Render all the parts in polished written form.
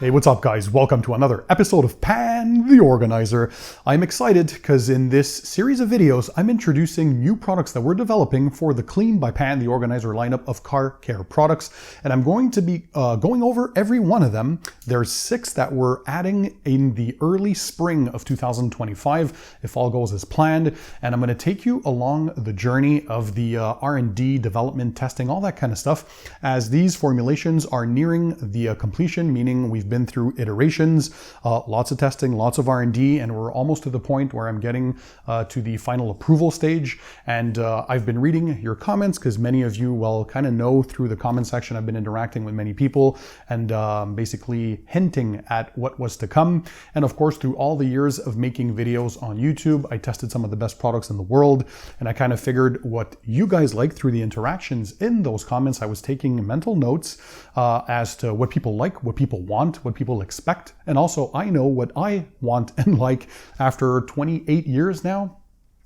Hey, what's up guys? Welcome to another episode of Pan the Organizer. I'm excited because in this series of videos, I'm introducing new products that we're developing for the Clean by Pan the Organizer lineup of car care products. And I'm going to be going over every one of them. There's 6 that we're adding in the early spring of 2025, if all goes as planned. And I'm going to take you along the journey of the R&D, development, testing, all that kind of stuff, as these formulations are nearing the completion, meaning we've been through iterations, lots of testing, lots of R&D, and we're almost to the point where I'm getting to the final approval stage. And I've been reading your comments because many of you, well, kind of know through the comment section, I've been interacting with many people and basically hinting at what was to come. And of course, through all the years of making videos on YouTube, I tested some of the best products in the world, and I kind of figured what you guys like through the interactions in those comments. I was taking mental notes as to what people like, what people want, what people expect, and also I know what I want and like after 28 years now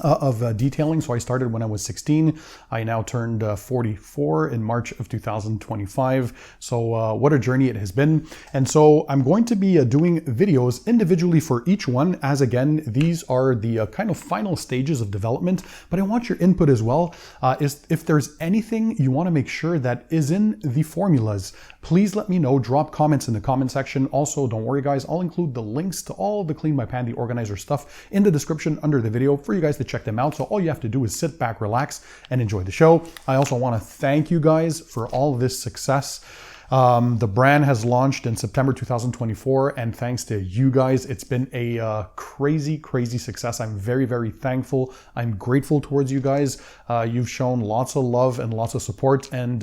of detailing. So I started when I was 16. I now turned 44 in March of 2025. So what a journey it has been. And so I'm going to be doing videos individually for each one, as again, these are the kind of final stages of development, but I want your input as well. If there's anything you want to make sure that is in the formulas, please let me know. Drop comments in the comment section. Also, don't worry guys, I'll include the links to all of the Clean by Pan the Organizer stuff in the description under the video for you guys to check them out. So all you have to do is sit back, relax, and enjoy the show. I also want to thank you guys for all of this success. The brand has launched in September 2024, and thanks to you guys, it's been a crazy success. I'm very, very thankful. I'm grateful towards you guys. You've shown lots of love and lots of support, and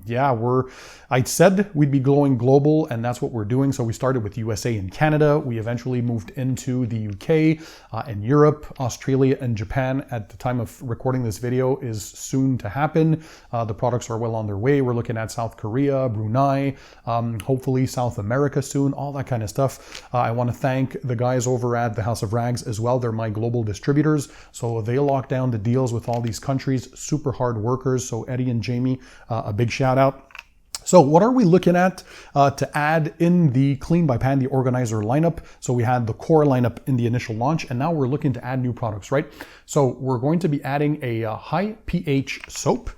yeah, I said we'd be going global, and that's what we're doing. So we started with USA and Canada. We eventually moved into the UK and Europe, Australia, and Japan. At the time of recording this video is soon to happen. The products are well on their way. We're looking at South Korea, Brunei, hopefully South America soon, all that kind of stuff. I want to thank the guys over at the House of Rags as well. They're my global distributors, so they lock down the deals with all these countries. Super hard workers. So Eddie and Jamie, a big shout out. So what are we looking at to add in the Clean by Pan the Organizer lineup? So we had the core lineup in the initial launch, and now we're looking to add new products, right? So we're going to be adding a high pH soap.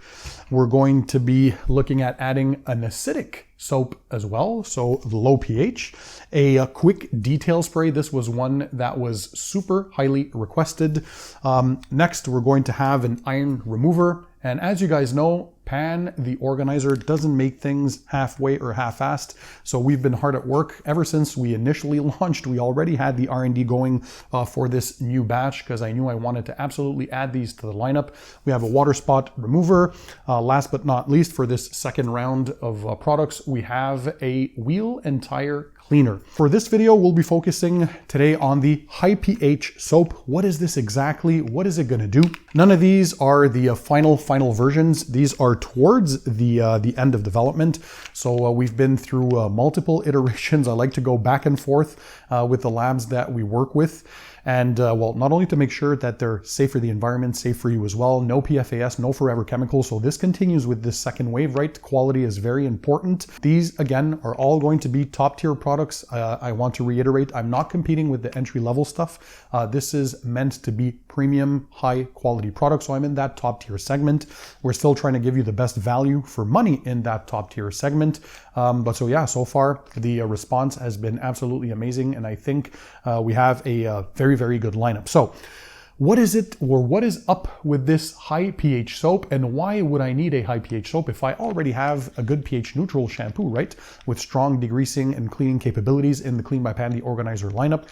We're going to be looking at adding an acidic soap as well, so the low pH. A quick detail spray. This was one that was super highly requested. Next, we're going to have an iron remover. And as you guys know, Pan the Organizer doesn't make things halfway or half-assed. So we've been hard at work ever since we initially launched. We already had the R&D going for this new batch because I knew I wanted to absolutely add these to the lineup. We have a water spot remover. Last but not least, for this second round of products, we have a wheel and tire cleaner. For this video, we'll be focusing today on the high pH soap. What is this exactly? What is it going to do? None of these are the final versions. These are towards the end of development. So we've been through multiple iterations. I like to go back and forth with the labs that we work with. And well, not only to make sure that they're safe for the environment, safe for you as well, no PFAS, no forever chemicals. So this continues with this second wave, right? Quality is very important. These, again, are all going to be top tier products. I want to reiterate, I'm not competing with the entry level stuff. This is meant to be premium, high quality products. So I'm in that top tier segment. We're still trying to give you the best value for money in that top tier segment. But so yeah, so far the response has been absolutely amazing. And I think we have a very good lineup. So what is it, or what is up with this high pH soap, and why would I need a high pH soap if I already have a good pH neutral shampoo, right? With strong degreasing and cleaning capabilities in the Clean by Pan the Organizer lineup.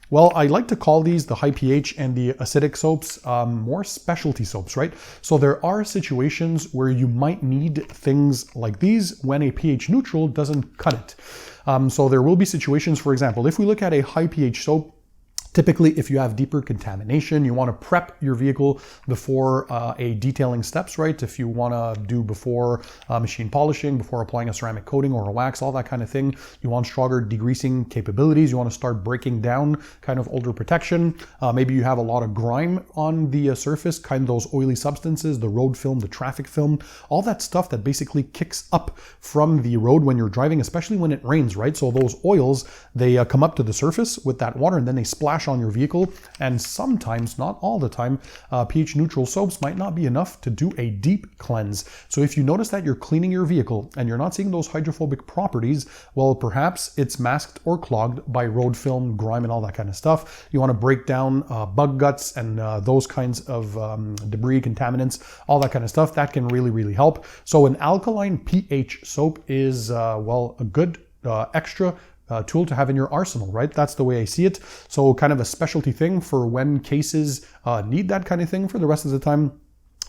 Well, I like to call these the high pH and the acidic soaps more specialty soaps, right? So there are situations where you might need things like these when a pH neutral doesn't cut it. So there will be situations, for example, if we look at a high pH soap, Typically, if you have deeper contamination, you want to prep your vehicle before a detailing steps, right? If you want to do before machine polishing, before applying a ceramic coating or a wax, all that kind of thing, you want stronger degreasing capabilities. You want to start breaking down kind of older protection. Maybe you have a lot of grime on the surface, kind of those oily substances, the road film, the traffic film, all that stuff that basically kicks up from the road when you're driving, especially when it rains, right? So those oils, they come up to the surface with that water and then they splash on your vehicle, and sometimes, not all the time, pH neutral soaps might not be enough to do a deep cleanse. So if you notice that you're cleaning your vehicle and you're not seeing those hydrophobic properties, well, perhaps it's masked or clogged by road film, grime, and all that kind of stuff. You want to break down bug guts and those kinds of debris, contaminants, all that kind of stuff. That can really, really help. So an alkaline pH soap is, well, a good extra tool to have in your arsenal, right? That's the way I see it. So kind of a specialty thing for when cases need that kind of thing. For the rest of the time,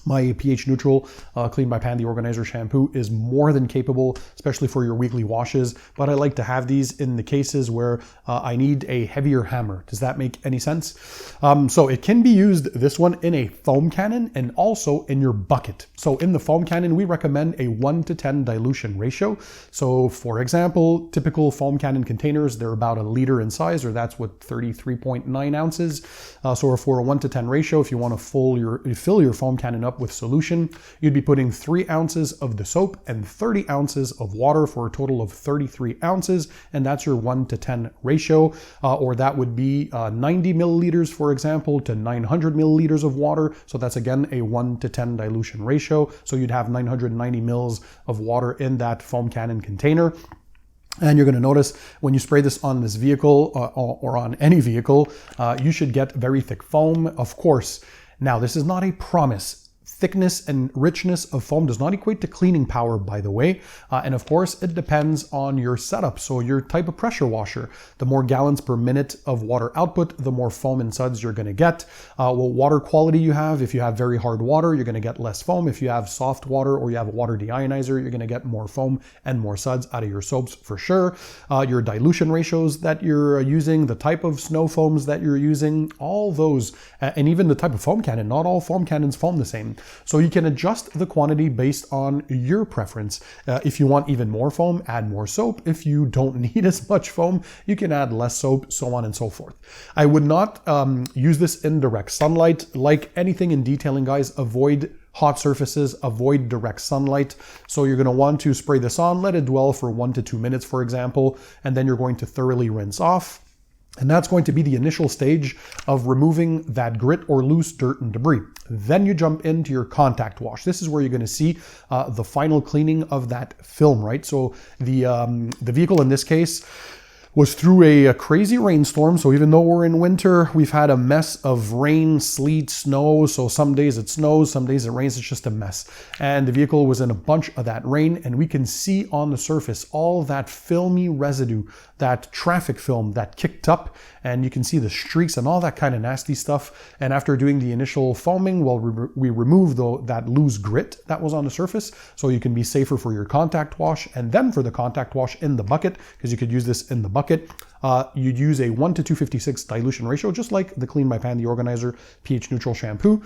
my pH neutral Clean by Pan, the organizer shampoo, is more than capable, especially for your weekly washes. But I like to have these in the cases where I need a heavier hammer. Does that make any sense? So it can be used, this one, in a foam cannon and also in your bucket. So in the foam cannon, we recommend a 1:10 dilution ratio. So for example, typical foam cannon containers, they're about a liter in size, or that's what, 33.9 ounces. So for a 1:10 ratio, if you want to fill your foam cannon up with solution, you'd be putting 3 ounces of the soap and 30 ounces of water for a total of 33 ounces, and that's your 1:10 ratio. Or that would be 90 milliliters, for example, to 900 milliliters of water. So that's again a 1:10 dilution ratio. So you'd have 990 mils of water in that foam cannon container. And you're going to notice when you spray this on this vehicle or on any vehicle, you should get very thick foam, of course. Now, this is not a promise. Thickness and richness of foam does not equate to cleaning power, by the way. And of course, it depends on your setup. So your type of pressure washer, the more gallons per minute of water output, the more foam and suds you're going to get. What water quality you have, if you have very hard water, you're going to get less foam. If you have soft water or you have a water deionizer, you're going to get more foam and more suds out of your soaps for sure. Your dilution ratios that you're using, the type of snow foams that you're using, all those, and even the type of foam cannon. Not all foam cannons foam the same. So you can adjust the quantity based on your preference. If you want even more foam, add more soap. If you don't need as much foam, you can add less soap, so on and so forth. I would not use this in direct sunlight. Like anything in detailing, guys, avoid hot surfaces, avoid direct sunlight. So you're going to want to spray this on, let it dwell for 1 to 2 minutes, for example, and then you're going to thoroughly rinse off. And that's going to be the initial stage of removing that grit or loose dirt and debris. Then you jump into your contact wash. This is where you're going to see the final cleaning of that film, right? So the vehicle in this case was through a crazy rainstorm. So even though we're in winter, we've had a mess of rain, sleet, snow. So some days it snows, some days it rains. It's just a mess. And the vehicle was in a bunch of that rain, and we can see on the surface all that filmy residue, that traffic film that kicked up, and you can see the streaks and all that kind of nasty stuff. And after doing the initial foaming, well, we removed that loose grit that was on the surface, so you can be safer for your contact wash. And then for the contact wash in the bucket, because you could use this in the bucket, you'd use a 1 to 256 dilution ratio, just like the Clean by Pan, the organizer pH neutral shampoo.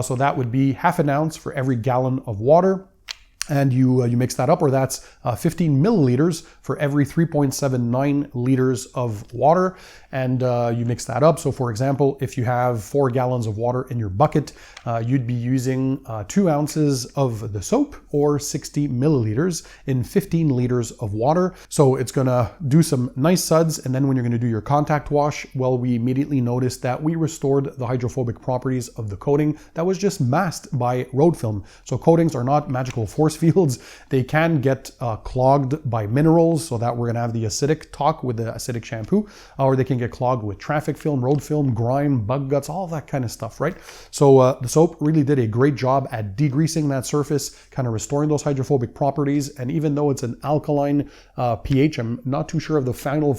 So that would be half an ounce for every gallon of water. And you mix that up, or that's 15 milliliters for every 3.79 liters of water, and you mix that up. So for example, if you have 4 gallons of water in your bucket, you'd be using 2 ounces of the soap, or 60 milliliters in 15 liters of water. So it's gonna do some nice suds, and then when you're gonna do your contact wash, well, we immediately noticed that we restored the hydrophobic properties of the coating that was just masked by road film. So coatings are not magical force fields. They can get clogged by minerals, so that we're going to have the acidic talk with the acidic shampoo, or they can get clogged with traffic film, road film, grime, bug guts, all that kind of stuff, right? So the soap really did a great job at degreasing that surface, kind of restoring those hydrophobic properties. And even though it's an alkaline pH, I'm not too sure of the final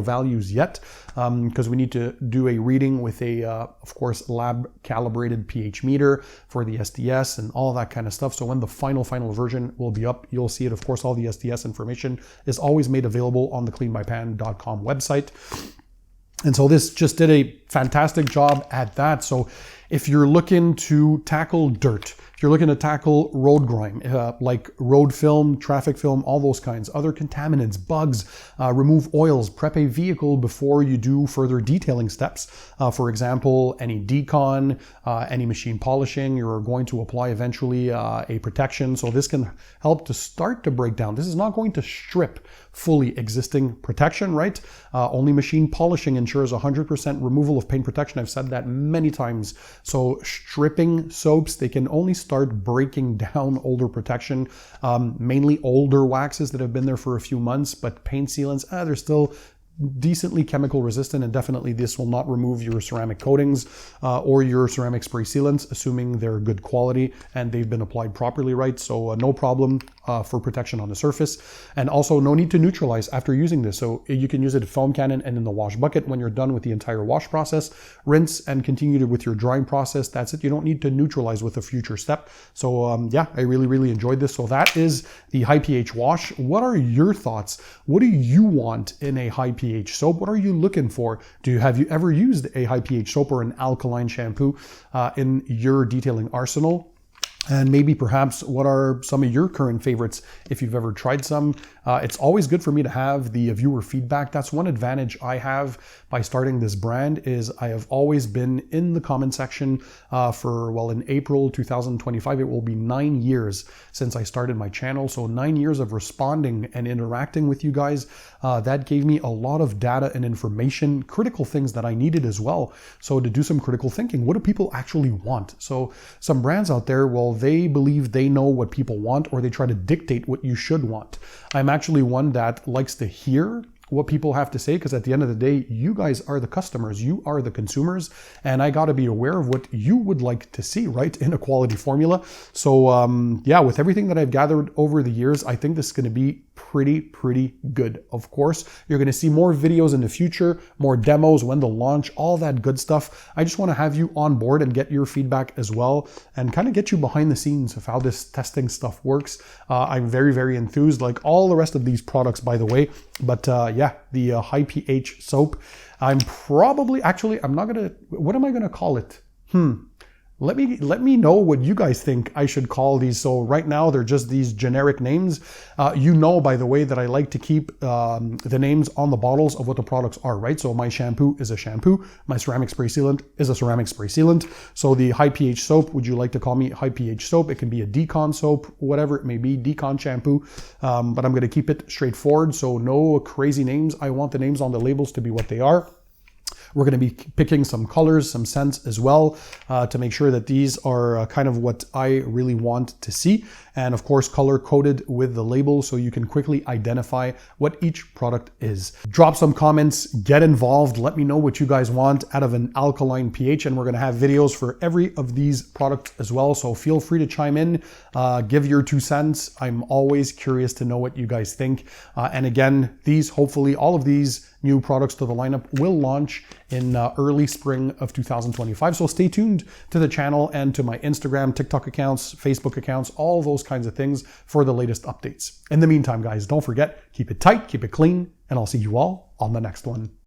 values yet, because we need to do a reading with a, of course, lab calibrated pH meter for the SDS and all that kind of stuff. So when the final version will be up, you'll see it. Of course, all the SDS information is always made available on the cleanbypan.com website. And so this just did a fantastic job at that. So if you're looking to tackle dirt, if you're looking to tackle road grime, like road film, traffic film, all those kinds, other contaminants, bugs, remove oils, prep a vehicle before you do further detailing steps. For example, any decon, any machine polishing, you're going to apply eventually a protection. So this can help to start to break down. This is not going to strip fully existing protection, right? Only machine polishing ensures 100% removal of paint protection. I've said that many times. So stripping soaps, they can only start breaking down older protection, mainly older waxes that have been there for a few months, but paint sealants, they're still decently chemical resistant, and definitely this will not remove your ceramic coatings or your ceramic spray sealants, assuming they're good quality and they've been applied properly, right? So no problem for protection on the surface, and also no need to neutralize after using this. So you can use it at foam cannon and in the wash bucket. When you're done with the entire wash process, rinse and continue with your drying process. That's it. You don't need to neutralize with a future step. So yeah, I really enjoyed this. So that is the high pH wash. What are your thoughts? What do you want in a high pH soap? What are you looking for? Have you ever used a high pH soap or an alkaline shampoo in your detailing arsenal? And maybe perhaps what are some of your current favorites if you've ever tried some. It's always good for me to have the viewer feedback. That's one advantage I have by starting this brand, is I have always been in the comment section in April 2025, it will be 9 years since I started my channel. So 9 years of responding and interacting with you guys. That gave me a lot of data and information, critical things that I needed as well. So to do some critical thinking, what do people actually want? So some brands out there, well, they believe they know what people want, or they try to dictate what you should want. I'm actually one that likes to hear what people have to say, because at the end of the day, you guys are the customers, you are the consumers, and I got to be aware of what you would like to see, right, in a quality formula. So yeah, with everything that I've gathered over the years, I think this is going to be pretty good. Of course, you're going to see more videos in the future, more demos, when to launch, all that good stuff. I just want to have you on board and get your feedback as well, and kind of get you behind the scenes of how this testing stuff works. I'm very enthused, like all the rest of these products, by the way. But yeah, the high pH soap, I'm not gonna, what am I gonna call it? Let me know what you guys think I should call these. So right now they're just these generic names. You know, by the way, that I like to keep the names on the bottles of what the products are, right? So my shampoo is a shampoo. My ceramic spray sealant is a ceramic spray sealant. So the high pH soap, would you like to call me high pH soap? It can be a Decon soap, whatever it may be, Decon shampoo. But I'm going to keep it straightforward. So no crazy names. I want the names on the labels to be what they are. We're going to be picking some colors, some scents as well, to make sure that these are kind of what I really want to see. And of course, color coded with the label so you can quickly identify what each product is. Drop some comments, get involved. Let me know what you guys want out of an alkaline pH. And we're going to have videos for every of these products as well. So feel free to chime in, give your 2 cents. I'm always curious to know what you guys think. And again, hopefully all of these new products to the lineup will launch in early spring of 2025. So stay tuned to the channel and to my Instagram, TikTok accounts, Facebook accounts, all those kinds of things for the latest updates. In the meantime, guys, don't forget, keep it tight, keep it clean, and I'll see you all on the next one.